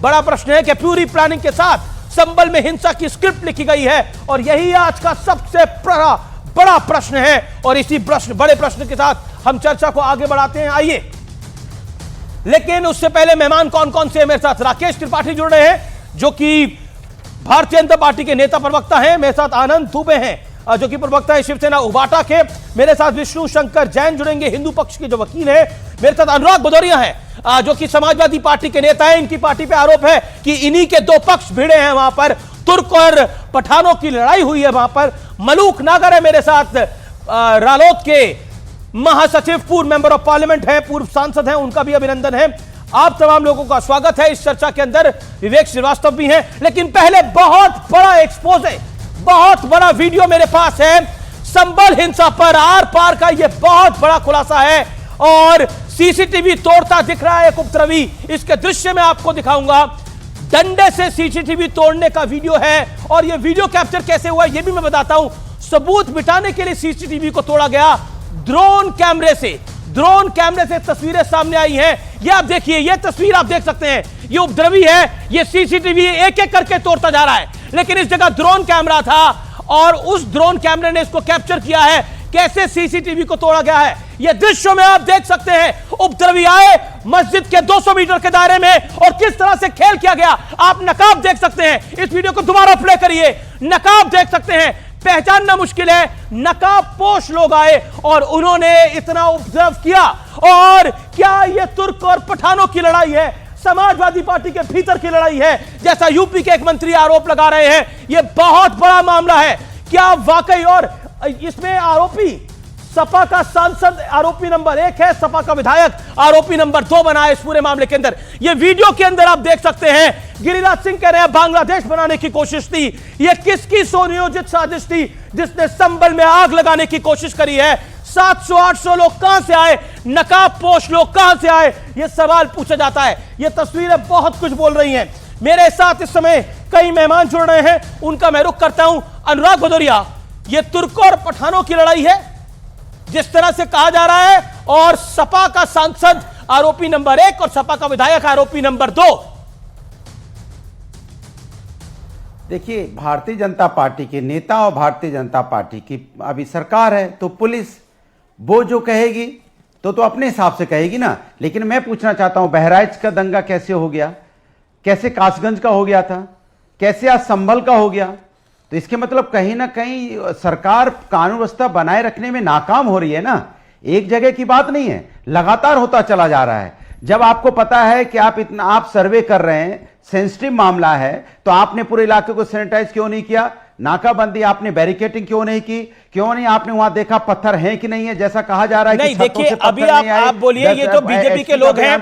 बड़ा प्रश्न है कि पूरी प्लानिंग के साथ संभल में हिंसा की स्क्रिप्ट लिखी गई है और यही आज का सबसे बड़ा प्रश्न है। और इसी बड़े प्रश्न के साथ हम चर्चा को आगे बढ़ाते हैं, आइए। लेकिन उससे पहले मेहमान कौन कौन से मेरे साथ राकेश त्रिपाठी जुड़ रहे हैं जो कि भारतीय जनता पार्टी के नेता प्रवक्ता हैं, मेरे साथ आनंद दुबे हैं जो कि प्रवक्ता है शिवसेना उबाटा के, मेरे साथ विष्णु शंकर जैन जुड़ेंगे हिंदू पक्ष के जो वकील हैं, मेरे साथ अनुराग भदौरिया हैं जो कि समाजवादी पार्टी के नेता हैं। इनकी पार्टी पे आरोप है कि इन्हीं के दो पक्ष भिड़े हैं, वहां पर तुर्क और पठानों की लड़ाई हुई है वहां पर। मलूक नागर है मेरे साथ, रालोद के महासचिव, पूर्व मेंबर ऑफ पार्लियामेंट है, पूर्व सांसद हैं, उनका भी अभिनंदन है। आप तमाम लोगों का स्वागत है इस चर्चा के अंदर। विवेक श्रीवास्तव भी हैं, लेकिन पहले बहुत बड़ा एक्सपोजे, बहुत बड़ा वीडियो मेरे पास है संभल हिंसा पर आर पार का, यह बहुत बड़ा खुलासा है और सीसीटीवी तोड़ता दिख रहा है एक उपद्रवी। इसके दृश्य में आपको दिखाऊंगा, डंडे से सीसीटीवी तोड़ने का वीडियो है और यह वीडियो कैप्चर कैसे हुआ यह भी मैं बताता हूं। सबूत मिटाने के लिए सीसीटीवी को तोड़ा गया ड्रोन कैमरे से तस्वीरें सामने आई हैं। ये आप देखिए, ये तस्वीर आप देख सकते हैं, ये उपद्रवी है, ये सीसीटीवी एक एक करके तोड़ता जा रहा है, लेकिन इस जगह ड्रोन कैमरा था और उस ड्रोन कैमरे ने इसको कैप्चर किया है कैसे सीसीटीवी को तोड़ा गया है। ये दृश्यों में आप देख सकते हैं, उपद्रवी आए मस्जिद के 200 मीटर के दायरे में और किस तरह से खेल किया गया। आप नकाब देख सकते हैं, इस वीडियो को दोबारा प्ले करिए, नकाब देख सकते हैं, पहचानना मुश्किल है, नकाब पोश लोग आए और उन्होंने इतना उपद्रव किया। और क्या यह तुर्क और पठानों की लड़ाई है, समाजवादी पार्टी के भीतर की लड़ाई है, जैसा यूपी के एक मंत्री आरोप लगा रहे हैं? यह बहुत बड़ा मामला है क्या वाकई? और इसमें आरोपी सपा का सांसद आरोपी नंबर 1 है, सपा का विधायक आरोपी नंबर 2 बना है इस पूरे मामले के अंदर। यह वीडियो के अंदर आप देख सकते हैं, गिरिराज सिंह कह रहे हैं बांग्लादेश बनाने की कोशिश थी। यह किसकी सुनियोजित साजिश थी जिसने संभल में आग लगाने की कोशिश करी है? 700-800 लोग कहां से आए, नकाब पोश लोग कहां से आए, यह सवाल पूछा जाता है। यह तस्वीरें बहुत कुछ बोल रही हैं। मेरे साथ इस समय कई मेहमान जुड़ रहे हैं, उनका मैं रुख करता हूं। अनुराग भदौरिया, यह तुर्कों और पठानों की लड़ाई है जिस तरह से कहा जा रहा है, और सपा का सांसद आरोपी नंबर 1 और सपा का विधायक आरोपी नंबर 2। देखिए, भारतीय जनता पार्टी के नेता और भारतीय जनता पार्टी की अभी सरकार है, तो पुलिस वो जो कहेगी तो अपने हिसाब से कहेगी ना। लेकिन मैं पूछना चाहता हूं, बहराइच का दंगा कैसे हो गया, कैसे कासगंज का हो गया था, कैसे आज संभल का हो गया? तो इसके मतलब कहीं ना कहीं सरकार कानून व्यवस्था बनाए रखने में नाकाम हो रही है ना। एक जगह की बात नहीं है, लगातार होता चला जा रहा है। जब आपको पता है कि आप सर्वे कर रहे हैं, सेंसिटिव मामला है, तो आपने पूरे इलाके को सैनिटाइज क्यों नहीं किया? नाकाबंदी आपने बैरिकेटिंग क्यों नहीं की? क्यों नहीं आपने वहां देखा पत्थर हैं कि नहीं है, जैसा कहा जा रहा है? नहीं, देखिए अभी आप बोलिए, ये तो बीजेपी के लोग हैं,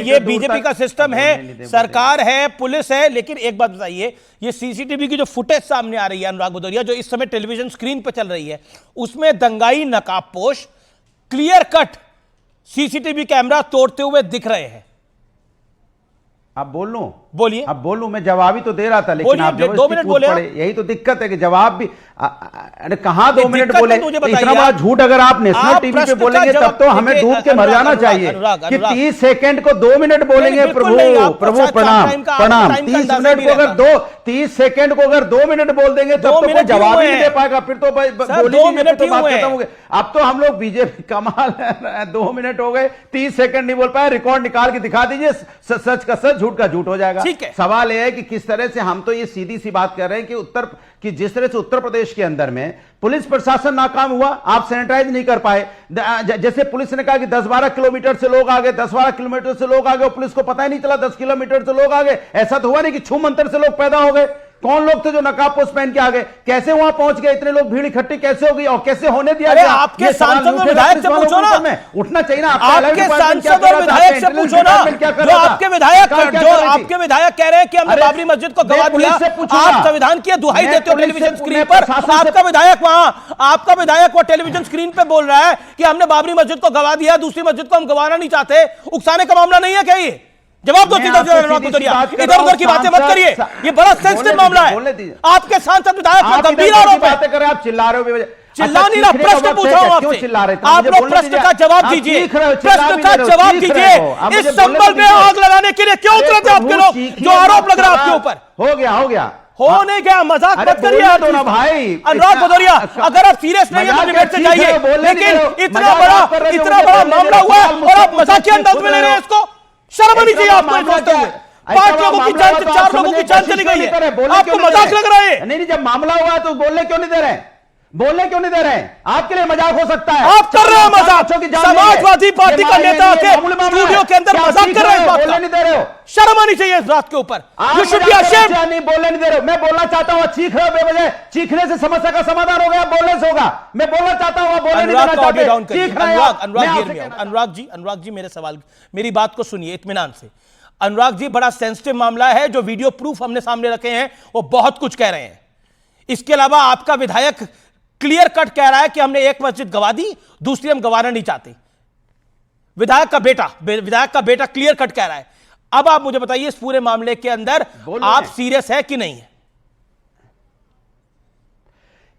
ये बीजेपी का सिस्टम है, सरकार है, पुलिस है। लेकिन एक बात बताइए, ये सीसीटीवी की जो फुटेज सामने आ रही है अनुराग भदौरिया, जो इस समय टेलीविजन स्क्रीन पर चल रही है, उसमें दंगाई नकाबपोश क्लियर कट सीसीटीवी कैमरा तोड़ते हुए दिख रहे हैं। आप बोल लूं? बोलिए। अब बोलूं? मैं जवाब ही तो दे रहा था, लेकिन आप 2 मिनट बोले। यही तो दिक्कत है कि जवाब भी अरे कहां 2 मिनट बोले? इतना बड़ा झूठ अगर आप नेशनल टीवी पे बोलेंगे तब तो हमें डूब के मर जाना चाहिए कि 30 सेकंड को 2 मिनट बोलेंगे। प्रभु प्रणाम प्रणाम। 30 मिनट को अगर 30 सेकंड को अगर 2 मिनट बोल देंगे तब तो कोई जवाब ही नहीं दे पाएगा, फिर तो 2 मिनट तो बात खत्म हो गई। अब तो हम लोग बीजेपी कमाल 2 मिनट हो गए, 30 सेकंड नहीं बोल पाए। रिकॉर्ड निकाल के दिखा दीजिए, सच का सच, झूठ का झूठ हो जाएगा। सवाल यह है कि किस तरह से, हम तो ये सीधी सी बात कर रहे हैं कि जिस तरह से उत्तर प्रदेश के अंदर में पुलिस प्रशासन नाकाम हुआ, आप सैनिटाइज नहीं कर पाए। जैसे पुलिस ने कहा कि 10-12 किलोमीटर से लोग आ गए, 10-12 किलोमीटर से लोग आ गए, पुलिस को पता ही नहीं चला 10 किलोमीटर से लोग आ गए। ऐसा तो हुआ नहीं कि छू मंतर से लोग पैदा हो गए। कौन लोग थे जो नकाबपोश पहन के आ गए? कैसे वहां पहुंच गए? इतने लोग भीड़ इकट्ठी कैसे हो गई और कैसे होने दिया गया? आपके सांसद और विधायक से पूछो ना, उठना चाहिए ना। आपके सांसद और विधायक से पूछो ना, जो आपके विधायक कह रहे हैं कि हमने बाबरी मस्जिद को गवा दिया। आप संविधान की दुहाई देते हो टेलीविजन स्क्रीन पर, आपका विधायक वहां टेलीविजन स्क्रीन पे बोल रहा है कि हमने बाबरी मस्जिद को गवा दिया, दूसरी मस्जिद को हम गवाना नहीं चाहते। उकसाने का मामला नहीं है क्या ये? जवाब दो सीधा अनुराग भदौरिया, इधर उधर की बातें मत करिए, ये बड़ा सेंसिटिव मामला है। आपके सांसद विधायक पर गंभीर आरोप है। बातें कर रहे हैं, आप चिल्ला रहे हो। चिल्ला नहीं रहा, प्रश्न पूछा हूं आपसे, आप लोग प्रश्न का जवाब दीजिए, प्रश्न का जवाब दीजिए। इस संबल में आग लगाने के लिए क्यों उतरे थे आपके लोग, जो आरोप लग रहा है आपके ऊपर? हो गया हो नहीं गया, मजाक मत करिए ना भाई। अनुराग भदौरिया, अगर आप सीरियस नहीं है तो डिबेट से जाइए, लेकिन इतना बड़ा मामला हुआ है और आप मजाक के अंदाज में ले रहे हैं इसको। शर्म नहीं चाहिए आपको सोचते हुए? 5 लोगों की जान, 4 लोगों की जान चली गई है, आपको मजाक लग रहा है? नहीं, जब मामला हुआ तो बोलने क्यों नहीं दे रहे? आपके लिए मजाक हो सकता है, आप कर रहे हो मजाक। समाजवादी पार्टी का नेता आके स्टूडियो के अंदर मजाक कर रहे हैं, बोलने नहीं दे रहे हो। शर्म आनी चाहिए इस बात के ऊपर। You should be ashamed. नहीं, बोलने नहीं दे रहे हो। मैं बोलना चाहता हूं, चीख रहे हो बेवजह। चीखने से समस्या का समाधान हो गया, बोलने से होगा। मैं बोलना चाहता हूं, बोलने नहीं देना चाहते। अनुराग जी, मेरे सवाल, मेरी बात को सुनिए इत्मीनान से। अनुराग जी, बड़ा सेंसिटिव मामला है, जो वीडियो प्रूफ हमने सामने रखे हैं वो बहुत कुछ कह रहे हैं। इसके अलावा आपका विधायक क्लियर कट कह रहा है कि हमने एक मस्जिद गवा दी, दूसरी हम गवाना नहीं चाहते। विधायक का बेटा क्लियर कट कह रहा है। अब आप मुझे बताइए, इस पूरे मामले के अंदर आप सीरियस है कि नहीं है?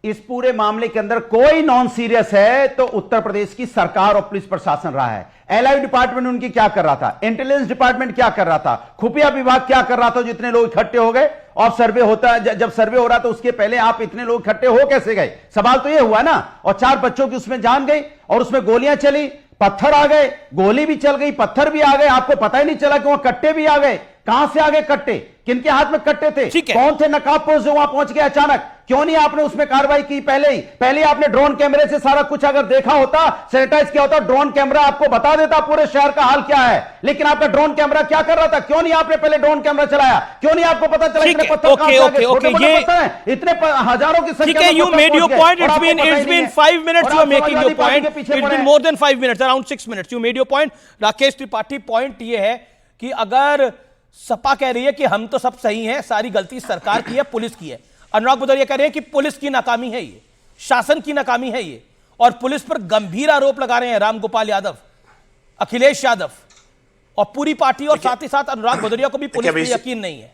इस पूरे मामले के अंदर कोई नॉन सीरियस है तो उत्तर प्रदेश की सरकार और पुलिस प्रशासन रहा है। एलआई डिपार्टमेंट उनकी क्या कर रहा था, इंटेलिजेंस डिपार्टमेंट क्या कर रहा था, खुफिया विभाग क्या कर रहा था, जो इतने लोग इकट्ठे हो गए। और सर्वे होता है, जब सर्वे हो रहा था उसके पहले आप इतने लोग इकट्ठे हो कैसे गए? सवाल तो यह हुआ ना। और 4 बच्चों की उसमें जान गई और उसमें गोलियां चली, पत्थर आ गए, गोली भी चल गई, पत्थर भी आ गए, आपको पता ही नहीं चला कि वहां कट्टे भी आ गए। कहां से आ गए कट्टे, किनके हाथ में कट्टे थे, कौन थे नकाबपोश जो वहां पहुंच गए अचानक? क्यों नहीं आपने उसमें कार्रवाई की पहले आपने ड्रोन कैमरे से सारा कुछ अगर देखा होता, सैनिटाइज किया होता, ड्रोन कैमरा आपको बता देता पूरे शहर का हाल क्या है। लेकिन आपका ड्रोन कैमरा क्या कर रहा था? क्यों नहीं आपने पहले ड्रोन कैमरा चलाया? क्यों नहीं आपको पता चला इतने पत्थर कहां से आ गए? छोटे-छोटे पत्थर हैं, इतने हजारों की संख्या में। You made your point. It's been 5 minutes. You are making your point. It's been more than 5 minutes, around 6 minutes. You made your point. Rakesh Tripathi, point ये है कि अगर सपा कह रही है कि हम तो सब सही हैं, सारी गलती सरकार की है, पुलिस की है। अनुराग भदौरिया कह रहे हैं कि पुलिस की नाकामी है, ये शासन की नाकामी है ये, और पुलिस पर गंभीर आरोप लगा रहे हैं रामगोपाल यादव, अखिलेश यादव और पूरी पार्टी, और साथ ही साथ अनुराग भदौरिया को भी पुलिस पर यकीन नहीं है।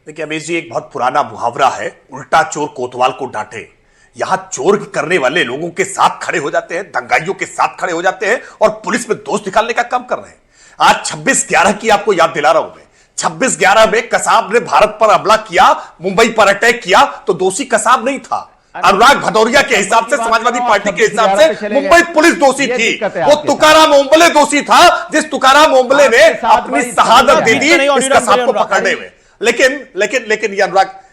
देखिए अमीश जी, एक बहुत पुराना मुहावरा है, उल्टा चोर कोतवाल को डांटे। यहां चोर करने वाले लोगों के साथ खड़े हो जाते हैं, दंगाइयों के साथ खड़े हो जाते हैं और पुलिस में दोष निकालने का काम कर रहे हैं। आज 26/11 की आपको याद दिला रहा हूं मैं। 26/11 में कसाब ने भारत पर हमला किया, मुंबई पर अटैक किया, तो दोषी कसाब नहीं था। अनुराग भदौरिया के हिसाब से, समाजवादी पार्टी के हिसाब से मुंबई पुलिस दोषी थी। वो तुकाराम ओंबले दोषी था, जिस तुकाराम ओंबले ने अपनी शहादत दे दी इस कसाब को पकड़ने में। लेकिन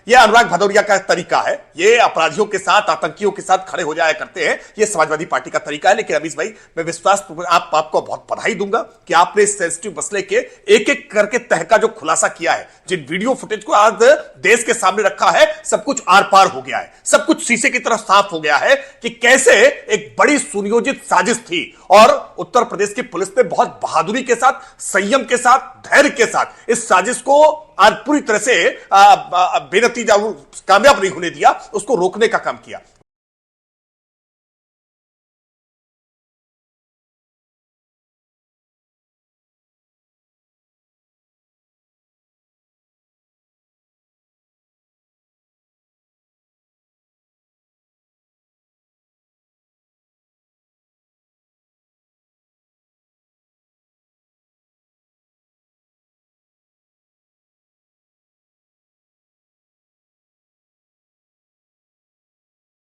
ये अनुराग भदौरिया का तरीका है। ये अपराधियों के साथ, आतंकियों के साथ खड़े हो जाया करते हैं, ये समाजवादी पार्टी का तरीका है। लेकिन अमीश भाई, मैं विश्वास आपको बहुत बधाई दूंगा कि आपने इस सेंसिटिव मसले के एक एक करके तह का जो खुलासा किया है, जिन वीडियो फुटेज को आज देश के सामने रखा है, सब कुछ आर पार हो गया है, सब कुछ शीशे की तरफ साफ हो गया है कि कैसे एक बड़ी सुनियोजित साजिश थी और उत्तर प्रदेश की पुलिस ने बहुत बहादुरी के साथ, संयम के साथ, धैर्य के साथ इस साजिश को आज पूरी तरह से बेनतीजा, कामयाब नहीं होने दिया, उसको रोकने का काम किया।